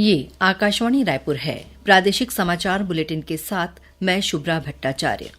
ये आकाशवाणी रायपुर है। प्रादेशिक समाचार बुलेटिन के साथ मैं शुभ्रा भट्टाचार्य।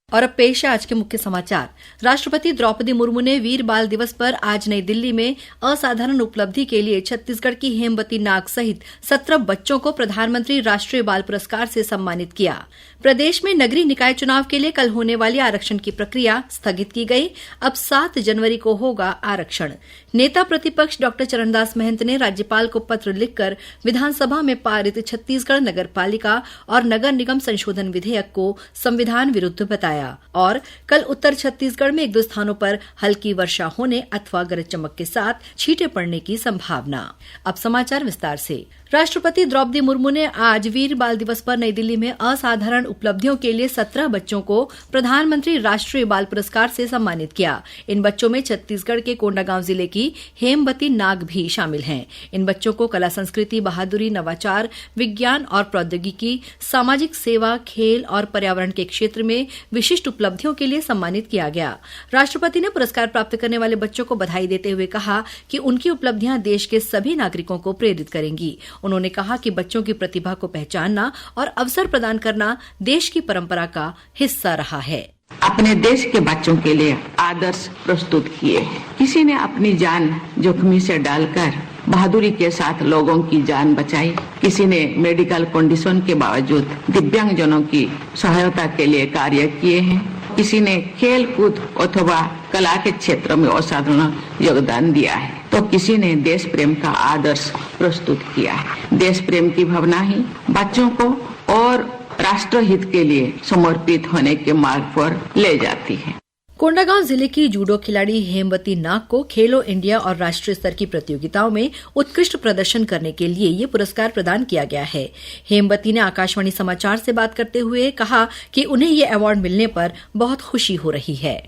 और अब पेश है आज के मुख्य समाचार। राष्ट्रपति द्रौपदी मुर्मू ने वीर बाल दिवस पर आज नई दिल्ली में असाधारण उपलब्धि के लिए छत्तीसगढ़ की हेमवती नाग सहित 17 बच्चों को प्रधानमंत्री राष्ट्रीय बाल पुरस्कार से सम्मानित किया। प्रदेश में नगरीय निकाय चुनाव के लिए कल होने वाली आरक्षण की प्रक्रिया स्थगित की गई। अब 7 जनवरी को होगा आरक्षण। नेता प्रतिपक्ष डॉ चरणदास महंत ने राज्यपाल को पत्र लिखकर विधानसभा में पारित छत्तीसगढ़ नगर पालिका और नगर निगम संशोधन विधेयक को संविधान विरुद्ध बताया और कल उत्तर छत्तीसगढ़ में 1-2 स्थानों पर हल्की वर्षा होने अथवा गरज चमक के साथ छींटे पड़ने की संभावना। अब समाचार विस्तार से। राष्ट्रपति द्रौपदी मुर्मू ने आज वीर बाल दिवस पर नई दिल्ली में असाधारण उपलब्धियों के लिए 17 बच्चों को प्रधानमंत्री राष्ट्रीय बाल पुरस्कार से सम्मानित किया। इन बच्चों में छत्तीसगढ़ के कोंडागांव जिले की हेमवती नाग भी शामिल हैं। इन बच्चों को कला संस्कृति, बहादुरी, नवाचार, विज्ञान और प्रौद्योगिकी, सामाजिक सेवा, खेल और पर्यावरण के क्षेत्र में विशिष्ट उपलब्धियों के लिए सम्मानित किया गया। राष्ट्रपति ने पुरस्कार प्राप्त करने वाले बच्चों को बधाई देते हुए कहा कि उनकी उपलब्धियां देश के सभी नागरिकों को प्रेरित करेंगी। उन्होंने कहा कि बच्चों की प्रतिभा को पहचानना और अवसर प्रदान करना देश की परंपरा का हिस्सा रहा है। अपने देश के बच्चों के लिए आदर्श प्रस्तुत किए। किसी ने अपनी जान जोखिम से डालकर बहादुरी के साथ लोगों की जान बचाई। किसी ने मेडिकल कंडीशन के बावजूद दिव्यांगजनों की सहायता के लिए कार्य किए हैं। किसी ने खेल कूद अथवा कला के क्षेत्र में असाधारण योगदान दिया है, तो किसी ने देश प्रेम का आदर्श प्रस्तुत किया है। देश प्रेम की भावना ही बच्चों को और राष्ट्र हित के लिए समर्पित होने के मार्ग पर ले जाती है। कोंडागांव जिले की जूडो खिलाड़ी हेमवती नाग को खेलो इंडिया और राष्ट्रीय स्तर की प्रतियोगिताओं में उत्कृष्ट प्रदर्शन करने के लिए ये पुरस्कार प्रदान किया गया है। हेमवती ने आकाशवाणी समाचार से बात करते हुए कहा कि उन्हें ये अवार्ड मिलने पर बहुत खुशी हो रही है।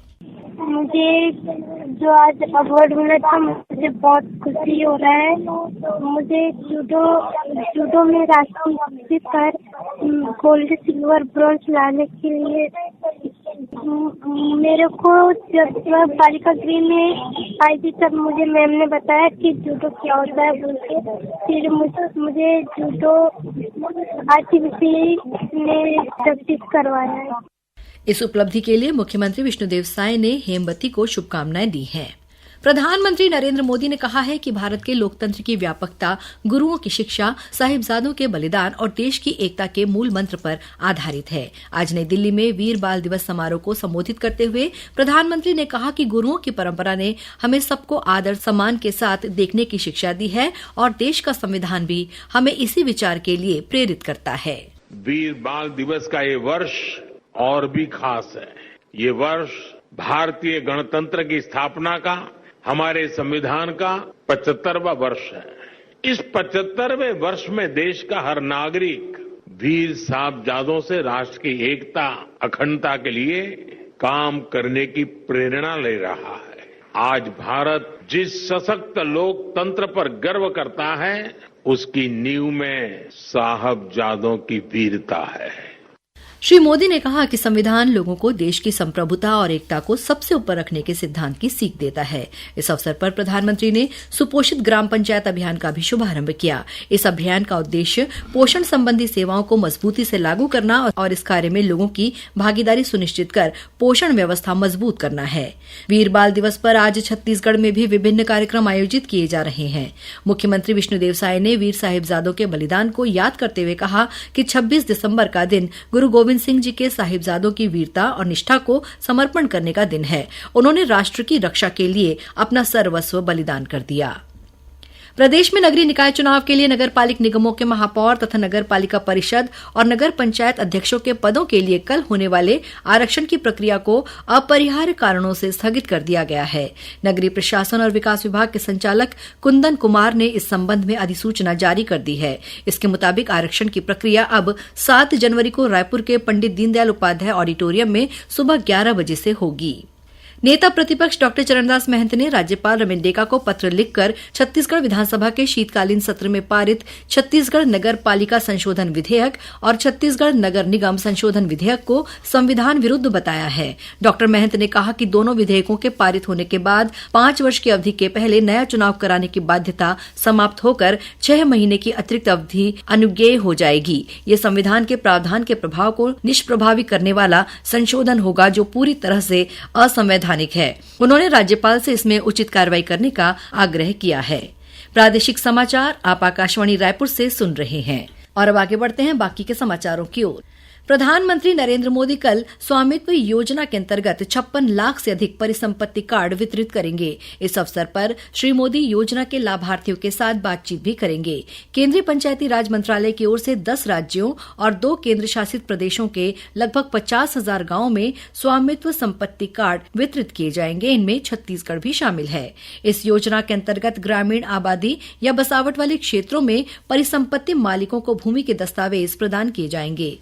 मुझे जो आज अवार्ड मिला था, मुझे बहुत खुशी हो रहा है। मुझे जूडो में राष्ट्रीय स्तर गोल्ड, सिल्वर, ब्रॉन्ज लाने के लिए मेरे को जब बालिका गृह में आई थी तब मुझे मैम ने बताया कि जूडो क्या होता है बोल के। फिर मुझे जूडो आरसीबीसी ने प्रैक्टिस करवाया है। इस उपलब्धि के लिए मुख्यमंत्री विष्णुदेव साय ने हेमवती को शुभकामनाएं दी हैं। प्रधानमंत्री नरेंद्र मोदी ने कहा है कि भारत के लोकतंत्र की व्यापकता गुरुओं की शिक्षा, साहिबजादों के बलिदान और देश की एकता के मूल मंत्र पर आधारित है। आज नई दिल्ली में वीर बाल दिवस समारोह को संबोधित करते हुए प्रधानमंत्री ने कहा कि गुरुओं की परंपरा ने हमें सबको आदर सम्मान के साथ देखने की शिक्षा दी है और देश का संविधान भी हमें इसी विचार के लिए प्रेरित करता है। वीर बाल दिवस का ये वर्ष और भी खास है। ये वर्ष भारतीय गणतंत्र की स्थापना का, हमारे संविधान का 75वां वर्ष है। इस 75वें वर्ष में देश का हर नागरिक वीर साहबजादों से राष्ट्र की एकता, अखंडता के लिए काम करने की प्रेरणा ले रहा है। आज भारत जिस सशक्त लोकतंत्र पर गर्व करता है, उसकी नींव में साहबजादों की वीरता है। श्री मोदी ने कहा कि संविधान लोगों को देश की संप्रभुता और एकता को सबसे ऊपर रखने के सिद्धांत की सीख देता है। इस अवसर पर प्रधानमंत्री ने सुपोषित ग्राम पंचायत अभियान का भी शुभारंभ किया। इस अभियान का उद्देश्य पोषण संबंधी सेवाओं को मजबूती से लागू करना और इस कार्य में लोगों की भागीदारी सुनिश्चित कर पोषण व्यवस्था मजबूत करना है। वीर बाल दिवस पर आज छत्तीसगढ़ में भी विभिन्न कार्यक्रम आयोजित किए जा रहे हैं। मुख्यमंत्री विष्णुदेव साय ने वीर साहिबजादों के बलिदान को याद करते हुए कहा कि 26 दिसंबर का दिन गुरु गोविंद सिंह जी के साहिबजादों की वीरता और निष्ठा को समर्पण करने का दिन है। उन्होंने राष्ट्र की रक्षा के लिए अपना सर्वस्व बलिदान कर दिया। प्रदेश में नगरीय निकाय चुनाव के लिए नगर पालिक निगमों के महापौर तथा नगर पालिका परिषद और नगर पंचायत अध्यक्षों के पदों के लिए कल होने वाले आरक्षण की प्रक्रिया को अपरिहार्य कारणों से स्थगित कर दिया गया है। नगरीय प्रशासन और विकास विभाग के संचालक कुंदन कुमार ने इस संबंध में अधिसूचना जारी कर दी है। इसके मुताबिक आरक्षण की प्रक्रिया अब 7 जनवरी को रायपुर के पंडित दीनदयाल उपाध्याय ऑडिटोरियम में सुबह 11 बजे से होगी। नेता प्रतिपक्ष डॉक्टर चरणदास महंत ने राज्यपाल रमेंडेका को पत्र लिखकर छत्तीसगढ़ विधानसभा के शीतकालीन सत्र में पारित छत्तीसगढ़ नगर पालिका संशोधन विधेयक और छत्तीसगढ़ नगर निगम संशोधन विधेयक को संविधान विरुद्ध बताया है। डॉक्टर महंत ने कहा कि दोनों विधेयकों के पारित होने के बाद 5 वर्ष की अवधि के पहले नया चुनाव कराने की बाध्यता समाप्त होकर 6 महीने की अतिरिक्त अवधि अनुज्ञेय हो जाएगी। ये संविधान के प्रावधान के प्रभाव को निष्प्रभावी करने वाला संशोधन होगा जो पूरी तरह से असंवैधानिक है। उन्होंने राज्यपाल से इसमें उचित कार्रवाई करने का आग्रह किया है। प्रादेशिक समाचार आप आकाशवाणी रायपुर से सुन रहे हैं और अब आगे बढ़ते हैं बाकी के समाचारों की ओर। प्रधानमंत्री नरेंद्र मोदी कल स्वामित्व योजना के अंतर्गत 56 लाख से अधिक परिसंपत्ति कार्ड वितरित करेंगे। इस अवसर पर श्री मोदी योजना के लाभार्थियों के साथ बातचीत भी करेंगे। केंद्रीय पंचायती राज मंत्रालय की ओर से 10 राज्यों और 2 केंद्र शासित प्रदेशों के लगभग 50,000 गांवों में स्वामित्व संपत्ति कार्ड वितरित किए जाएंगे। इनमें छत्तीसगढ़ भी शामिल है। इस योजना के अंतर्गत ग्रामीण आबादी या बसावट वाले क्षेत्रों में परिसंपत्ति मालिकों को भूमि के दस्तावेज प्रदान किए जाएंगे।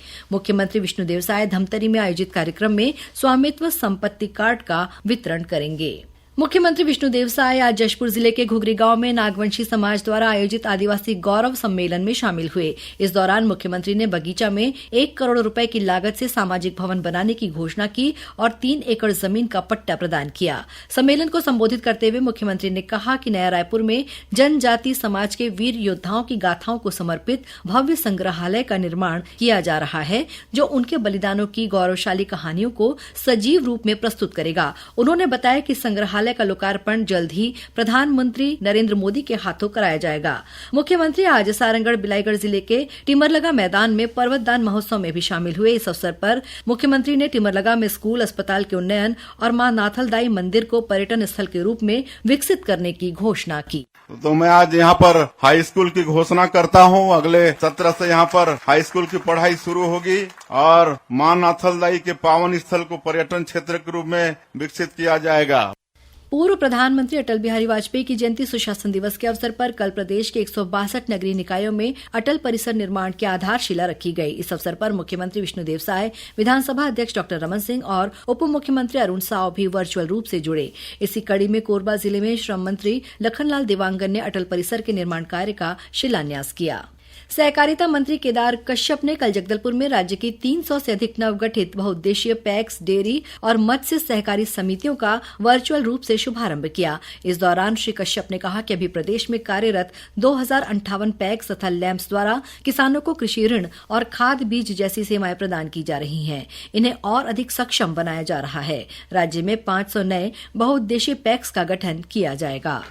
मुख्यमंत्री विष्णुदेव साय धमतरी में आयोजित कार्यक्रम में स्वामित्व संपत्ति कार्ड का वितरण करेंगे। मुख्यमंत्री विष्णुदेव साय आज जशपुर जिले के घुघरी गांव में नागवंशी समाज द्वारा आयोजित आदिवासी गौरव सम्मेलन में शामिल हुए। इस दौरान मुख्यमंत्री ने बगीचा में 1 करोड़ रुपए की लागत से सामाजिक भवन बनाने की घोषणा की और 3 एकड़ जमीन का पट्टा प्रदान किया। सम्मेलन को संबोधित करते हुए मुख्यमंत्री ने कहा कि नया रायपुर में जनजाति समाज के वीर योद्धाओं की गाथाओं को समर्पित भव्य संग्रहालय का निर्माण किया जा रहा है जो उनके बलिदानों की गौरवशाली कहानियों को सजीव रूप में प्रस्तुत करेगा। उन्होंने बताया कि संग्रहालय का लोकार्पण जल्द ही प्रधानमंत्री नरेंद्र मोदी के हाथों कराया जाएगा। मुख्यमंत्री आज सारंगढ़ बिलाईगढ़ जिले के टिमरलगा मैदान में पर्वतदान महोत्सव में भी शामिल हुए। इस अवसर पर मुख्यमंत्री ने टिमरलगा में स्कूल, अस्पताल के उन्नयन और मां नाथलदाई मंदिर को पर्यटन स्थल के रूप में विकसित करने की घोषणा की। तो मैं आज यहाँ पर हाई स्कूल की घोषणा करता हूँ। अगले सत्र से यहाँ पर हाई स्कूल की पढ़ाई शुरू होगी और मां नाथलदाई के पावन स्थल को पर्यटन क्षेत्र के रूप में विकसित किया जाएगा। पूर्व प्रधानमंत्री अटल बिहारी वाजपेयी की जयंती सुशासन दिवस के अवसर पर कल प्रदेश के 162 नगरीय निकायों में अटल परिसर निर्माण की आधारशिला रखी गई। इस अवसर पर मुख्यमंत्री विष्णुदेव साय, विधानसभा अध्यक्ष डॉक्टर रमन सिंह और उप मुख्यमंत्री अरुण साव भी वर्चुअल रूप से जुड़े। इसी कड़ी में कोरबा जिले में श्रम मंत्री लखनलाल देवांगन ने अटल परिसर के निर्माण कार्य का शिलान्यास किया। सहकारिता मंत्री केदार कश्यप ने कल जगदलपुर में राज्य की 300 से अधिक नवगठित बहुउद्देशीय पैक्स, डेयरी और मत्स्य सहकारी समितियों का वर्चुअल रूप से शुभारंभ किया। इस दौरान श्री कश्यप ने कहा कि अभी प्रदेश में कार्यरत 2058 पैक्स तथा लैंप्स द्वारा किसानों को कृषि ऋण और खाद बीज जैसी सेवाएं प्रदान की जा रही हैं। इन्हें और अधिक सक्षम बनाया जा रहा है। राज्य में 500 नए बहुउद्देशीय पैक्स का गठन किया जाएगा।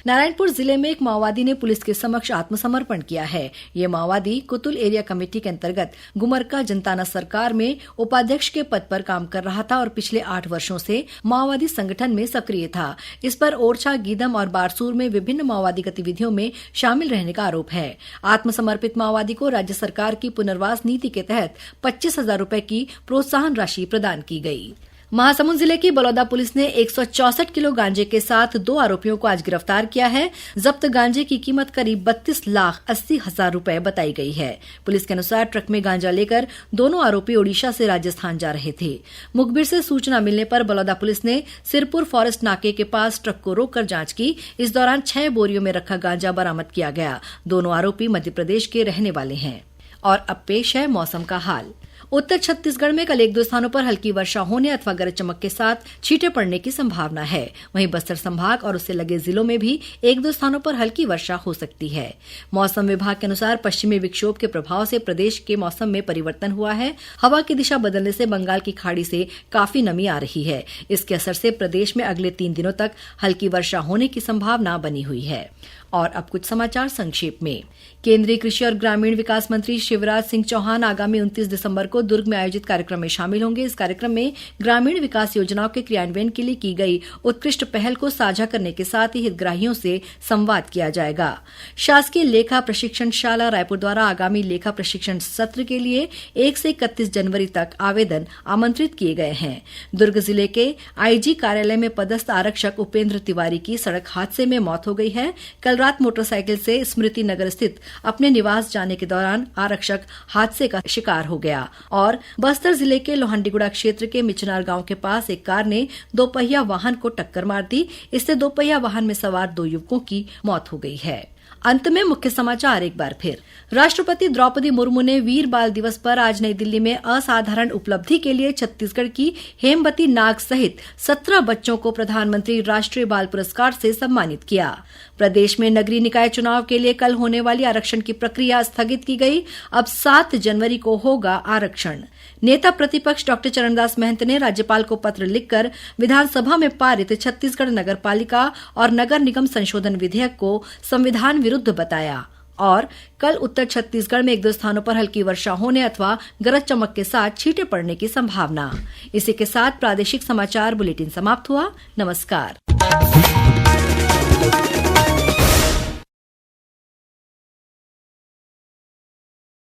नारायणपुर जिले में एक माओवादी ने पुलिस के समक्ष आत्मसमर्पण किया है। ये माओवादी कुतुल एरिया कमेटी के अंतर्गत गुमरका जनताना सरकार में उपाध्यक्ष के पद पर काम कर रहा था और पिछले 8 वर्षों से माओवादी संगठन में सक्रिय था। इस पर ओरछा, गीदम और बारसूर में विभिन्न माओवादी गतिविधियों में शामिल रहने का आरोप है। आत्मसमर्पित माओवादी को राज्य सरकार की पुनर्वास नीति के तहत 25,000 रुपए की प्रोत्साहन राशि प्रदान की गई। महासमुंद जिले की बलौदा पुलिस ने 164 किलो गांजे के साथ 2 आरोपियों को आज गिरफ्तार किया है। जब्त गांजे की कीमत करीब 32,80,000 रुपए बताई गई है। पुलिस के अनुसार ट्रक में गांजा लेकर दोनों आरोपी ओडिशा से राजस्थान जा रहे थे। मुखबिर से सूचना मिलने पर बलौदा पुलिस ने सिरपुर फॉरेस्ट नाके के पास ट्रक को रोककर जांच की। इस दौरान 6 बोरियों में रखा गांजा बरामद किया गया। दोनों आरोपी मध्य प्रदेश के रहने वाले हैं। और अब पेश है मौसम का हाल। उत्तर छत्तीसगढ़ में कल 1-2 स्थानों पर हल्की वर्षा होने अथवा गरज चमक के साथ छींटे पड़ने की संभावना है। वहीं बस्तर संभाग और उससे लगे जिलों में भी 1-2 स्थानों पर हल्की वर्षा हो सकती है। मौसम विभाग के अनुसार पश्चिमी विक्षोभ के प्रभाव से प्रदेश के मौसम में परिवर्तन हुआ है। हवा की दिशा बदलने से बंगाल की खाड़ी से काफी नमी आ रही है। इसके असर से प्रदेश में अगले 3 दिनों तक हल्की वर्षा होने की संभावना बनी हुई है। और अब कुछ समाचार संक्षेप में। केंद्रीय कृषि और ग्रामीण विकास मंत्री शिवराज सिंह चौहान आगामी 29 दिसंबर को दुर्ग में आयोजित कार्यक्रम में शामिल होंगे। इस कार्यक्रम में ग्रामीण विकास योजनाओं के क्रियान्वयन के लिए की गई उत्कृष्ट पहल को साझा करने के साथ ही हितग्राहियों से संवाद किया जाएगा। शासकीय लेखा प्रशिक्षण शाला रायपुर द्वारा आगामी लेखा प्रशिक्षण सत्र के लिए 1 से 31 जनवरी तक आवेदन आमंत्रित किए गए हैं। दुर्ग जिले के आईजी कार्यालय में पदस्थ आरक्षक उपेंद्र तिवारी की सड़क हादसे में मौत हो गई है। कल रात मोटरसाइकिल से स्मृति नगर स्थित अपने निवास जाने के दौरान आरक्षक हादसे का शिकार हो गया और बस्तर जिले के लोहंडीगुड़ा क्षेत्र के मिचनार गांव के पास एक कार ने दोपहिया वाहन को टक्कर मार दी। इससे दोपहिया वाहन में सवार 2 युवकों की मौत हो गई है। अंत में मुख्य समाचार एक बार फिर। राष्ट्रपति द्रौपदी मुर्मू ने वीर बाल दिवस पर आज नई दिल्ली में असाधारण उपलब्धि के लिए छत्तीसगढ़ की हेमवती नाग सहित 17 बच्चों को प्रधानमंत्री राष्ट्रीय बाल पुरस्कार से सम्मानित किया। प्रदेश में नगरीय निकाय चुनाव के लिए कल होने वाली आरक्षण की प्रक्रिया स्थगित की गई। अब 7 जनवरी को होगा आरक्षण। नेता प्रतिपक्ष डॉक्टर चरणदास महंत ने राज्यपाल को पत्र लिखकर विधानसभा में पारित छत्तीसगढ़ नगर पालिका और नगर निगम संशोधन विधेयक को संविधान विरुद्ध बताया। और कल उत्तर छत्तीसगढ़ में 1-2 स्थानों पर हल्की वर्षा होने अथवा गरज चमक के साथ छींटे पड़ने की संभावना। इसी के साथ प्रादेशिक समाचार बुलेटिन समाप्त हुआ। नमस्कार।